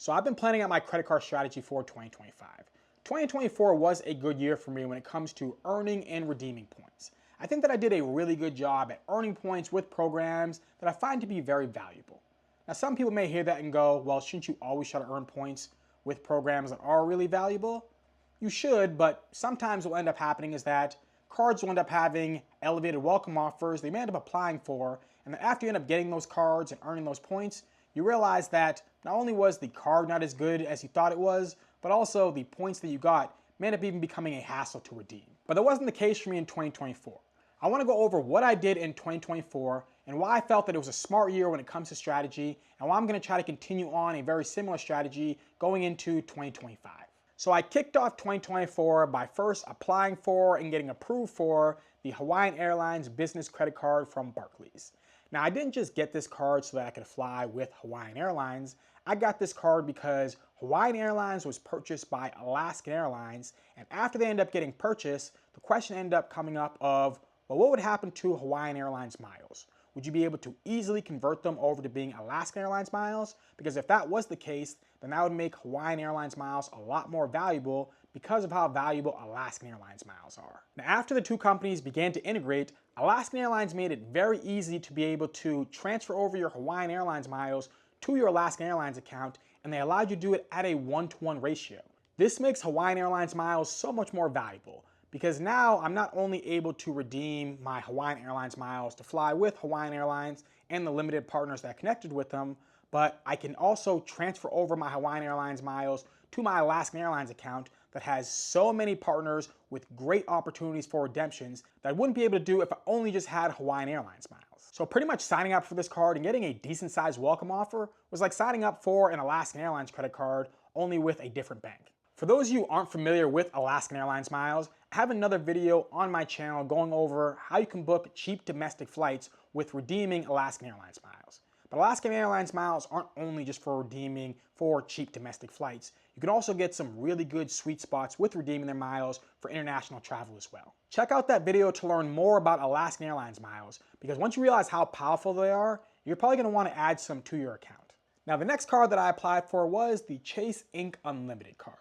So I've been planning out my credit card strategy for 2025. 2024 was a good year for me when it comes to earning and redeeming points. I think that I did a really good job at earning points with programs that I find to be very valuable. Now, some people may hear that and go, well, shouldn't you always try to earn points with programs that are really valuable? You should, but sometimes what will end up happening is that cards will end up having elevated welcome offers they may end up applying for, and then after you end up getting those cards and earning those points, you realize that not only was the card not as good as you thought it was, but also the points that you got may end up even becoming a hassle to redeem. But that wasn't the case for me in 2024. I want to go over what I did in 2024 and why I felt that it was a smart year when it comes to strategy, and why I'm going to try to continue on a very similar strategy going into 2025. So I kicked off 2024 by first applying for and getting approved for the Hawaiian Airlines business credit card from Barclays. Now, I didn't just get this card so that I could fly with Hawaiian Airlines. I got this card because Hawaiian Airlines was purchased by Alaskan Airlines, and after they ended up getting purchased, the question ended up coming up of, well, what would happen to Hawaiian Airlines miles? Would you be able to easily convert them over to being Alaskan Airlines miles? Because if that was the case, then that would make Hawaiian Airlines miles a lot more valuable because of how valuable Alaskan Airlines miles are. Now, after the two companies began to integrate, Alaskan Airlines made it very easy to be able to transfer over your Hawaiian Airlines miles to your Alaskan Airlines account, and they allowed you to do it at a 1-to-1 ratio. This makes Hawaiian Airlines miles so much more valuable because now I'm not only able to redeem my Hawaiian Airlines miles to fly with Hawaiian Airlines and the limited partners that connected with them, but I can also transfer over my Hawaiian Airlines miles to my Alaskan Airlines account that has so many partners with great opportunities for redemptions that I wouldn't be able to do if I only just had Hawaiian Airlines miles. So pretty much signing up for this card and getting a decent sized welcome offer was like signing up for an Alaskan Airlines credit card, only with a different bank. For those of you who aren't familiar with Alaskan Airlines miles, I have another video on my channel going over how you can book cheap domestic flights with redeeming Alaskan Airlines miles. But Alaskan Airlines miles aren't only just for redeeming for cheap domestic flights. You can also get some really good sweet spots with redeeming their miles for international travel as well. Check out that video to learn more about Alaskan Airlines miles, because once you realize how powerful they are, you're probably going to want to add some to your account. Now, the next card that I applied for was the Chase Ink Unlimited card.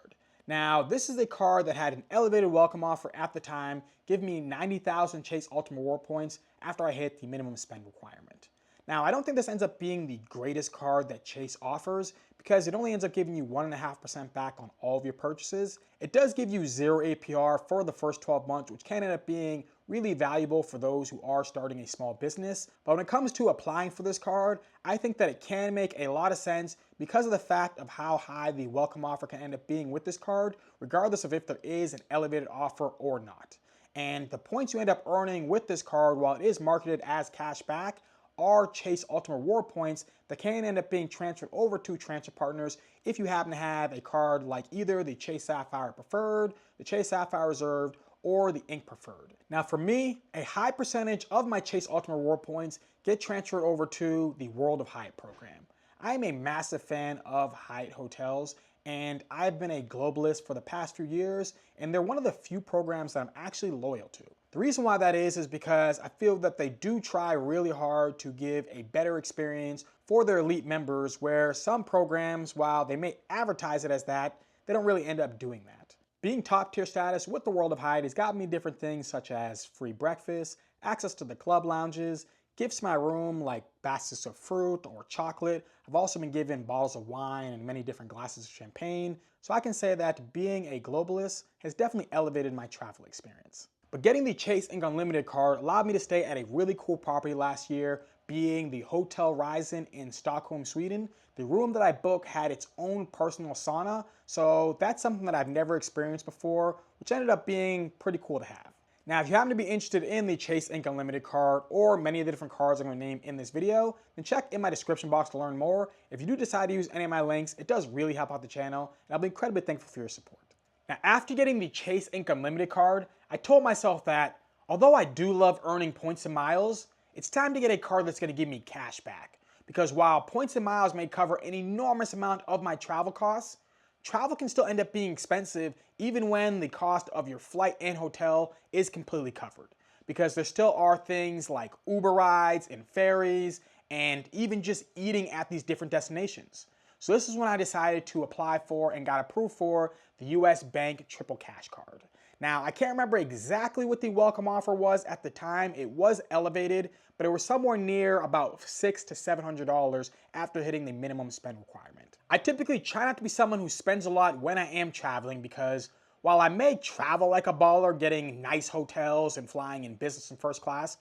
Now, this is a card that had an elevated welcome offer at the time, giving me 90,000 Chase Ultimate Reward points after I hit the minimum spend requirement. Now, I don't think this ends up being the greatest card that Chase offers because it only ends up giving you 1.5% back on all of your purchases. It does give you 0 APR for the first 12 months, which can end up being really valuable for those who are starting a small business. But when it comes to applying for this card, I think that it can make a lot of sense because of the fact of how high the welcome offer can end up being with this card, regardless of if there is an elevated offer or not. And the points you end up earning with this card, while it is marketed as cash back, are Chase Ultimate Reward points that can end up being transferred over to transfer partners if you happen to have a card like either the Chase Sapphire Preferred, the Chase Sapphire Reserved, or the Ink Preferred. Now for me, a high percentage of my Chase Ultimate Reward points get transferred over to the World of Hyatt program. I am a massive fan of Hyatt hotels, and I've been a globalist for the past few years, and they're one of the few programs that I'm actually loyal to. The reason why that is because I feel that they do try really hard to give a better experience for their elite members, where some programs, while they may advertise it as that, they don't really end up doing that. Being top tier status with the World of Hyatt has gotten me different things such as free breakfast, access to the club lounges, gifts to my room like baskets of fruit or chocolate. I've also been given bottles of wine and many different glasses of champagne. So I can say that being a globalist has definitely elevated my travel experience. But getting the Chase Ink Unlimited card allowed me to stay at a really cool property last year, being the Hotel Ryzen in Stockholm, Sweden. The room that I booked had its own personal sauna, so that's something that I've never experienced before, which ended up being pretty cool to have. Now, if you happen to be interested in the Chase Ink Unlimited card or many of the different cards I'm going to name in this video, then check in my description box to learn more. If you do decide to use any of my links, it does really help out the channel, and I'll be incredibly thankful for your support. Now, after getting the Chase Ink Unlimited card, I told myself that although I do love earning points and miles, it's time to get a card that's going to give me cash back. Because while points and miles may cover an enormous amount of my travel costs, travel can still end up being expensive even when the cost of your flight and hotel is completely covered. Because there still are things like Uber rides and ferries and even just eating at these different destinations. So this is when I decided to apply for and got approved for the US Bank Triple Cash Card. Now, I can't remember exactly what the welcome offer was at the time. It was elevated, but it was somewhere near about $600 to $700 after hitting the minimum spend requirement. I typically try not to be someone who spends a lot when I am traveling because while I may travel like a baller, getting nice hotels and flying in business and first class,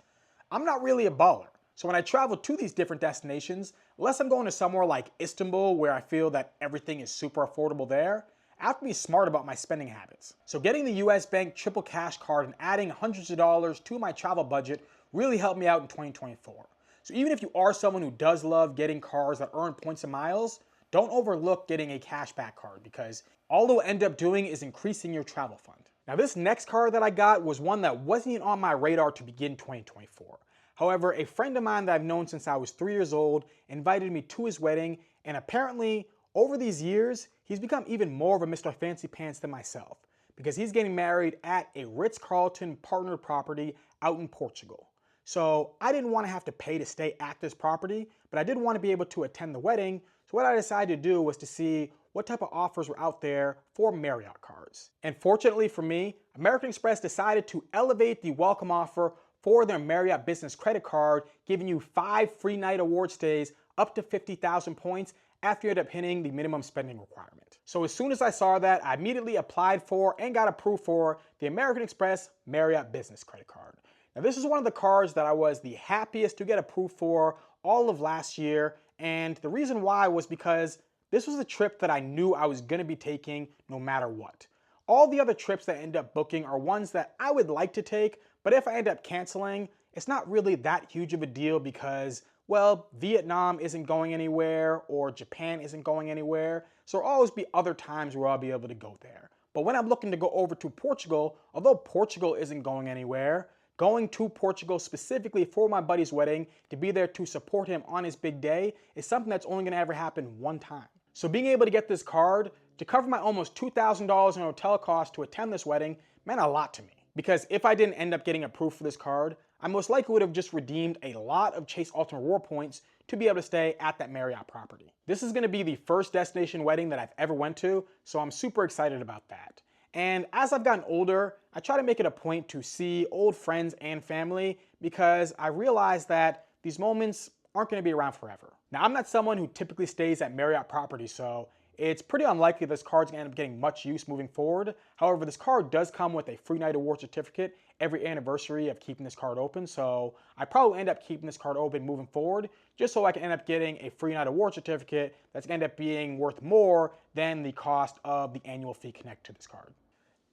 I'm not really a baller. So when I travel to these different destinations, unless I'm going to somewhere like Istanbul where I feel that everything is super affordable there, I have to be smart about my spending habits. So getting the US Bank Triple Cash Card and adding hundreds of dollars to my travel budget really helped me out in 2024. So even if you are someone who does love getting cards that earn points and miles, don't overlook getting a cashback card because all it'll end up doing is increasing your travel fund. Now this next card that I got was one that wasn't even on my radar to begin 2024. However, a friend of mine that I've known since I was 3 years old invited me to his wedding, and apparently over these years, he's become even more of a Mr. Fancy Pants than myself because he's getting married at a Ritz-Carlton partnered property out in Portugal. So I didn't want to have to pay to stay at this property, but I did want to be able to attend the wedding. So what I decided to do was to see what type of offers were out there for Marriott Cards. And fortunately for me, American Express decided to elevate the welcome offer for their Marriott Business Credit Card, giving you 5 free night award stays up to 50,000 points after you end up hitting the minimum spending requirement. So as soon as I saw that, I immediately applied for and got approved for the American Express Marriott Business Credit Card. Now this is one of the cards that I was the happiest to get approved for all of last year, and the reason why was because this was a trip that I knew I was going to be taking no matter what. All the other trips that I end up booking are ones that I would like to take, but if I end up canceling, it's not really that huge of a deal because, well, Vietnam isn't going anywhere or Japan isn't going anywhere, so there'll always be other times where I'll be able to go there. But when I'm looking to go over to Portugal, although Portugal isn't going anywhere, going to Portugal specifically for my buddy's wedding to be there to support him on his big day is something that's only going to ever happen one time. So being able to get this card to cover my almost $2,000 in hotel costs to attend this wedding meant a lot to me. Because if I didn't end up getting approved for this card, I most likely would have just redeemed a lot of Chase Ultimate Reward points to be able to stay at that Marriott property. This is going to be the first destination wedding that I've ever went to, so I'm super excited about that. And as I've gotten older, I try to make it a point to see old friends and family because I realize that these moments aren't going to be around forever. Now, I'm not someone who typically stays at Marriott properties, so it's pretty unlikely this card's going to end up getting much use moving forward. However, this card does come with a free night award certificate every anniversary of keeping this card open, so I probably end up keeping this card open moving forward just so I can end up getting a free night award certificate that's going to end up being worth more than the cost of the annual fee connected to this card.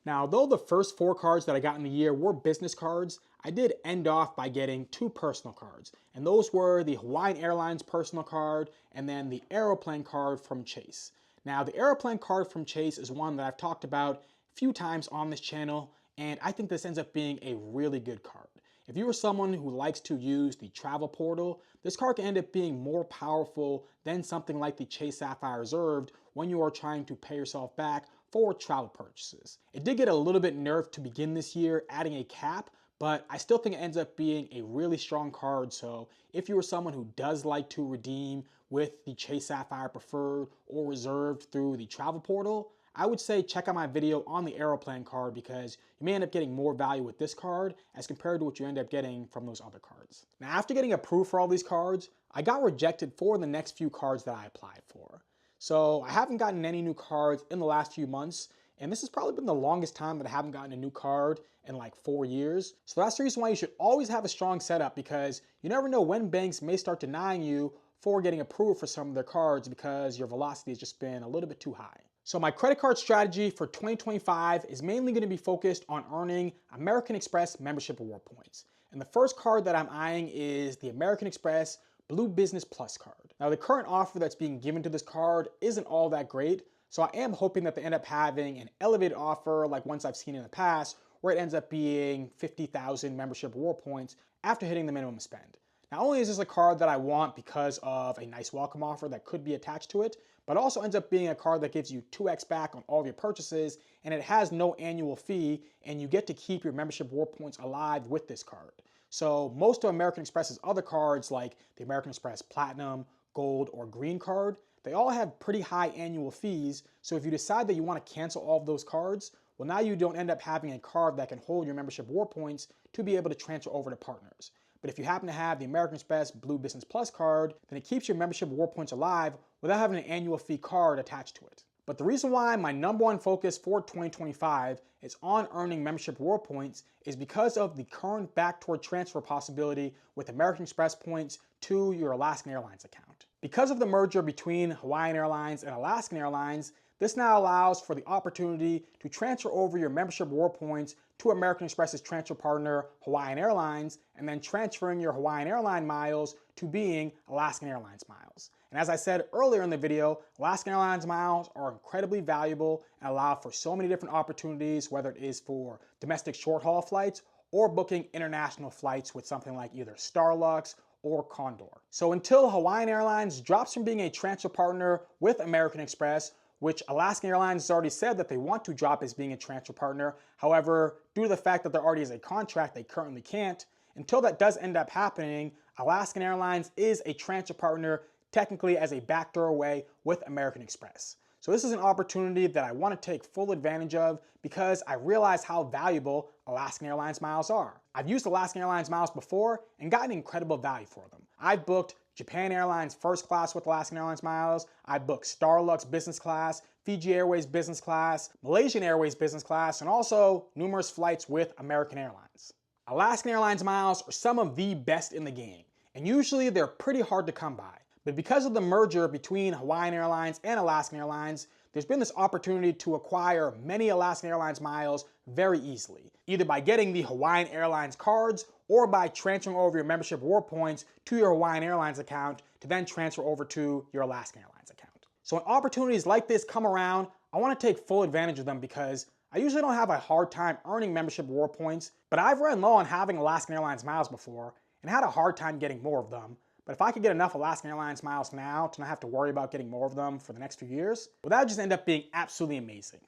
Now, though the first 4 cards that I got in the year were business cards, I did end off by getting 2 personal cards, and those were the Hawaiian Airlines personal card and then the Aeroplane card from Chase. Now, the Aeroplane card from Chase is one that I've talked about a few times on this channel, and I think this ends up being a really good card. If you are someone who likes to use the travel portal, this card can end up being more powerful than something like the Chase Sapphire Reserved when you are trying to pay yourself back for travel purchases. It did get a little bit nerfed to begin this year, adding a cap, but I still think it ends up being a really strong card. So if you are someone who does like to redeem with the Chase Sapphire Preferred or Reserved through the travel portal, I would say check out my video on the Aeroplane card because you may end up getting more value with this card as compared to what you end up getting from those other cards. Now, after getting approved for all these cards, I got rejected for the next few cards that I applied for. So I haven't gotten any new cards in the last few months, and this has probably been the longest time that I haven't gotten a new card in like 4 years. So that's the reason why you should always have a strong setup because you never know when banks may start denying you for getting approved for some of their cards because your velocity has just been a little bit too high. So my credit card strategy for 2025 is mainly going to be focused on earning American Express membership reward points. And the first card that I'm eyeing is the American Express Blue Business Plus card. Now, the current offer that's being given to this card isn't all that great, so I am hoping that they end up having an elevated offer like ones I've seen in the past, where it ends up being 50,000 membership reward points after hitting the minimum spend. Not only is this a card that I want because of a nice welcome offer that could be attached to it, but also ends up being a card that gives you 2x back on all of your purchases, and it has no annual fee, and you get to keep your membership reward points alive with this card. So most of American Express's other cards, like the American Express Platinum, Gold, or Green card, they all have pretty high annual fees. So if you decide that you want to cancel all of those cards, well, now you don't end up having a card that can hold your membership reward points to be able to transfer over to partners. But if you happen to have the American Express Blue Business Plus card, then it keeps your membership reward points alive without having an annual fee card attached to it. But the reason why my #1 focus for 2025 is on earning membership reward points is because of the current backdoor transfer possibility with American Express points to your Alaskan Airlines account. Because of the merger between Hawaiian Airlines and Alaskan Airlines, this now allows for the opportunity to transfer over your membership reward points to American Express's transfer partner, Hawaiian Airlines, and then transferring your Hawaiian Airline miles to being Alaskan Airlines miles. And as I said earlier in the video, Alaskan Airlines miles are incredibly valuable and allow for so many different opportunities, whether it is for domestic short-haul flights or booking international flights with something like either Starlux or Condor. So until Hawaiian Airlines drops from being a transfer partner with American Express, which Alaskan Airlines has already said that they want to drop as being a transfer partner. However, due to the fact that there already is a contract, they currently can't. Until that does end up happening, Alaskan Airlines is a transfer partner technically as a backdoor way with American Express. So this is an opportunity that I want to take full advantage of because I realize how valuable Alaskan Airlines miles are. I've used Alaskan Airlines miles before and gotten incredible value for them. I've booked Japan Airlines first class with Alaskan Airlines miles. I booked Starlux business class, Fiji Airways business class, Malaysian Airways business class, and also numerous flights with American Airlines. Alaskan Airlines miles are some of the best in the game, and usually they're pretty hard to come by. But because of the merger between Hawaiian Airlines and Alaskan Airlines, there's been this opportunity to acquire many Alaskan Airlines miles very easily, either by getting the Hawaiian Airlines cards or by transferring over your membership reward points to your Hawaiian Airlines account to then transfer over to your Alaskan Airlines account. So when opportunities like this come around, I want to take full advantage of them because I usually don't have a hard time earning membership reward points, but I've run low on having Alaskan Airlines miles before and had a hard time getting more of them. But if I could get enough Alaskan Airlines miles now to not have to worry about getting more of them for the next few years, well, that would just end up being absolutely amazing.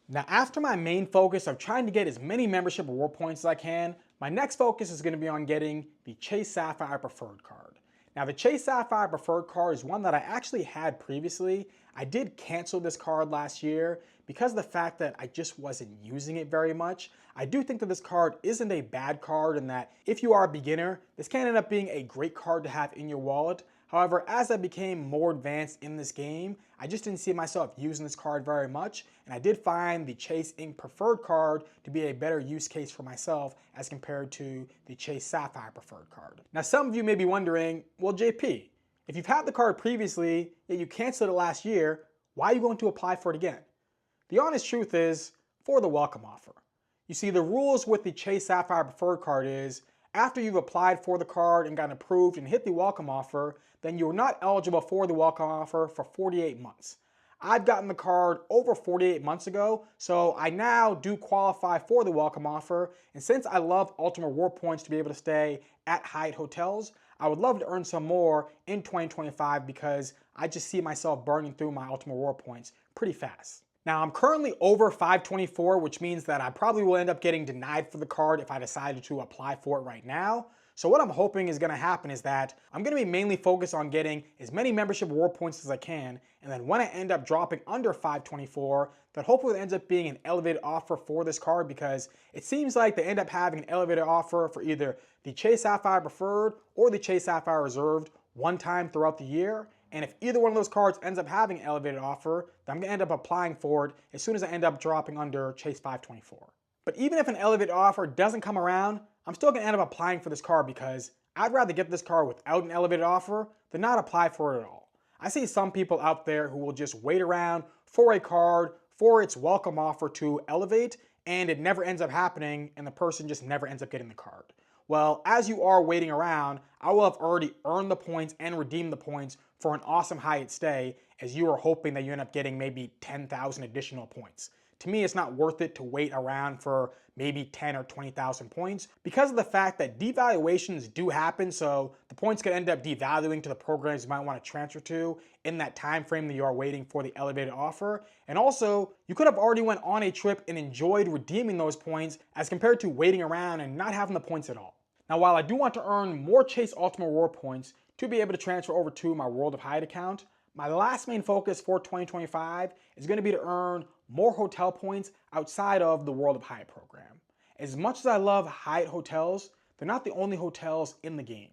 Now, after my main focus of trying to get as many membership reward points as I can, my next focus is going to be on getting the Chase Sapphire Preferred card. Now, the Chase Sapphire Preferred card is one that I actually had previously. I did cancel this card last year because of the fact that I just wasn't using it very much. I do think that this card isn't a bad card and that if you are a beginner, this can end up being a great card to have in your wallet. However, as I became more advanced in this game, I just didn't see myself using this card very much, and I did find the Chase Ink Preferred card to be a better use case for myself as compared to the Chase Sapphire Preferred card. Now, some of you may be wondering, well, JP, if you've had the card previously, yet you canceled it last year, why are you going to apply for it again? The honest truth is, for the welcome offer. You see, the rules with the Chase Sapphire Preferred card is, after you've applied for the card and gotten approved and hit the welcome offer, then you're not eligible for the welcome offer for 48 months. I've gotten the card over 48 months ago, so I now do qualify for the welcome offer. And since I love Ultimate Reward points to be able to stay at Hyatt hotels, I would love to earn some more in 2025 because I just see myself burning through my Ultimate Reward points pretty fast. Now, I'm currently over 524, which means that I probably will end up getting denied for the card if I decided to apply for it right now. So what I'm hoping is going to happen is that I'm going to be mainly focused on getting as many membership reward points as I can, and then when I end up dropping under 524, that hopefully ends up being an elevated offer for this card because it seems like they end up having an elevated offer for either the Chase Sapphire Preferred or the Chase Sapphire Reserved one time throughout the year. And if either one of those cards ends up having an elevated offer, then I'm going to end up applying for it as soon as I end up dropping under Chase 524. But even if an elevated offer doesn't come around, I'm still going to end up applying for this card because I'd rather get this card without an elevated offer than not apply for it at all. I see some people out there who will just wait around for a card for its welcome offer to elevate, and it never ends up happening, and the person just never ends up getting the card. Well, as you are waiting around, I will have already earned the points and redeemed the points for an awesome Hyatt stay, as you are hoping that you end up getting maybe 10,000 additional points. To me, it's not worth it to wait around for maybe 10 or 20,000 points because of the fact that devaluations do happen, so the points could end up devaluing to the programs you might want to transfer to in that time frame that you are waiting for the elevated offer. And also, you could have already went on a trip and enjoyed redeeming those points as compared to waiting around and not having the points at all. Now, while I do want to earn more Chase Ultimate Reward points to be able to transfer over to my World of Hyatt account, My last main focus for 2025 is going to be to earn more hotel points outside of the World of Hyatt program. As much as I love Hyatt hotels, they're not the only hotels in the game.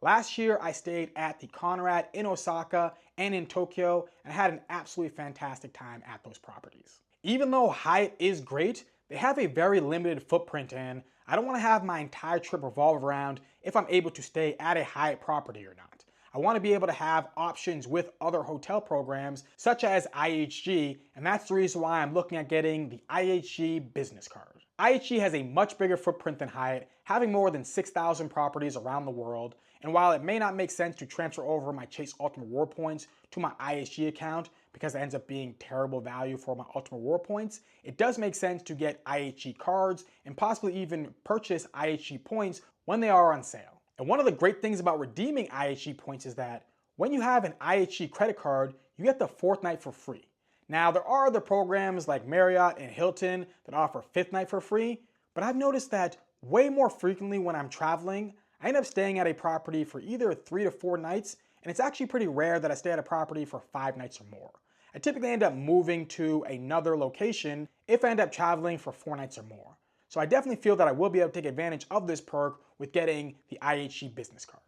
Last year, I stayed at the Conrad in Osaka and in Tokyo and had an absolutely fantastic time at those properties. Even though Hyatt is great, they have a very limited footprint, and I don't want to have my entire trip revolve around if I'm able to stay at a Hyatt property or not. I want to be able to have options with other hotel programs such as IHG, and that's the reason why I'm looking at getting the IHG business card. IHG has a much bigger footprint than Hyatt, having more than 6,000 properties around the world, and while it may not make sense to transfer over my Chase Ultimate Reward points to my IHG account because it ends up being terrible value for my Ultimate Reward points, it does make sense to get IHG cards and possibly even purchase IHG points when they are on sale. And one of the great things about redeeming IHG points is that when you have an IHG credit card, you get the 4th night for free. Now, there are other programs like Marriott and Hilton that offer 5th night for free, but I've noticed that way more frequently when I'm traveling, I end up staying at a property for either 3 to 4 nights, and it's actually pretty rare that I stay at a property for 5 nights or more. I typically end up moving to another location if I end up traveling for 4 nights or more. So I definitely feel that I will be able to take advantage of this perk with getting the IHG business card.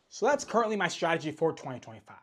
So that's currently my strategy for 2025.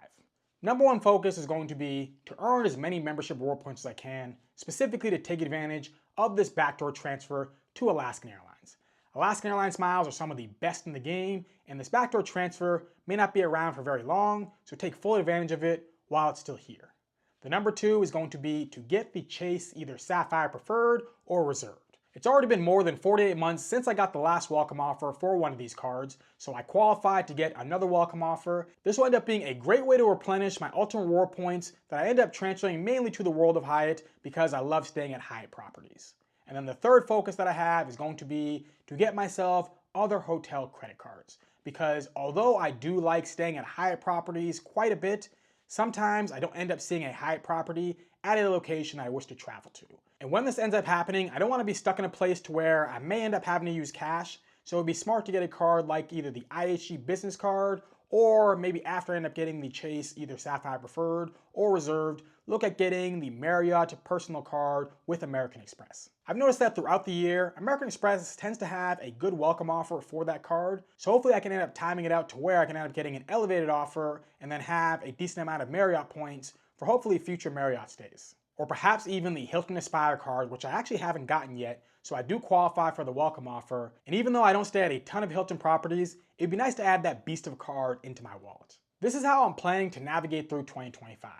Number one focus is going to be to earn as many membership reward points as I can, specifically to take advantage of this backdoor transfer to Alaskan Airlines. Alaskan Airlines miles are some of the best in the game, and this backdoor transfer may not be around for very long, so take full advantage of it while it's still here. The number two is going to be to get the Chase either Sapphire Preferred or Reserved. It's already been more than 48 months since I got the last welcome offer for one of these cards, so I qualified to get another welcome offer. This will end up being a great way to replenish my Ultimate Reward points that I end up transferring mainly to the World of Hyatt because I love staying at Hyatt properties. And then the third focus that I have is going to be to get myself other hotel credit cards, because although I do like staying at Hyatt properties quite a bit, sometimes I don't end up seeing a Hyatt property at a location I wish to travel to. And when this ends up happening, I don't want to be stuck in a place to where I may end up having to use cash, so it would be smart to get a card like either the IHG business card, or maybe after I end up getting the Chase either Sapphire Preferred or Reserved, look at getting the Marriott personal card with American Express. I've noticed that throughout the year, American Express tends to have a good welcome offer for that card, so hopefully I can end up timing it out to where I can end up getting an elevated offer and then have a decent amount of Marriott points for hopefully future Marriott stays. Or perhaps even the Hilton Aspire card, which I actually haven't gotten yet, so I do qualify for the welcome offer. And even though I don't stay at a ton of Hilton properties, it'd be nice to add that beast of a card into my wallet. This is how I'm planning to navigate through 2025.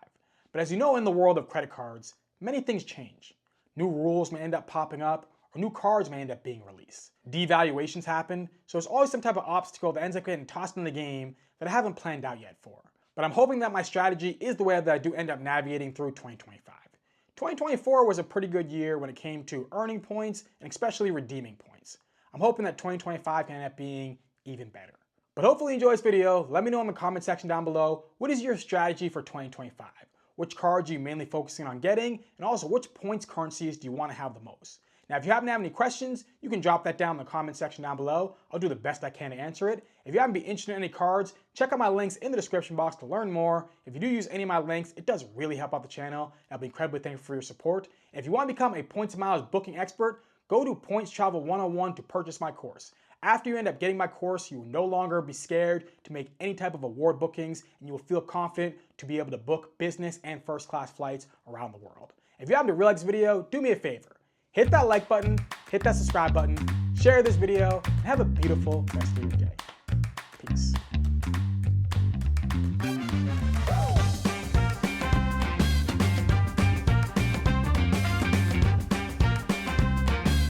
But as you know, in the world of credit cards, many things change. New rules may end up popping up, or new cards may end up being released. Devaluations happen, so there's always some type of obstacle that ends up getting tossed in the game that I haven't planned out yet for. But I'm hoping that my strategy is the way that I do end up navigating through 2025. 2024 was a pretty good year when it came to earning points and especially redeeming points. I'm hoping that 2025 can end up being even better. But hopefully you enjoy this video. Let me know in the comment section down below, what is your strategy for 2025? Which cards are you mainly focusing on getting? And also, which points currencies do you want to have the most? Now, if you happen to have any questions, you can drop that down in the comment section down below. I'll do the best I can to answer it. If you happen to be interested in any cards, check out my links in the description box to learn more. If you do use any of my links, it does really help out the channel. I'll be incredibly thankful for your support. And if you want to become a points and miles booking expert, go to Points Travel 101 to purchase my course. After you end up getting my course, you will no longer be scared to make any type of award bookings, and you will feel confident to be able to book business and first class flights around the world. If you happen to really like this video, do me a favor. Hit that like button, hit that subscribe button, share this video, and have a beautiful rest of your day.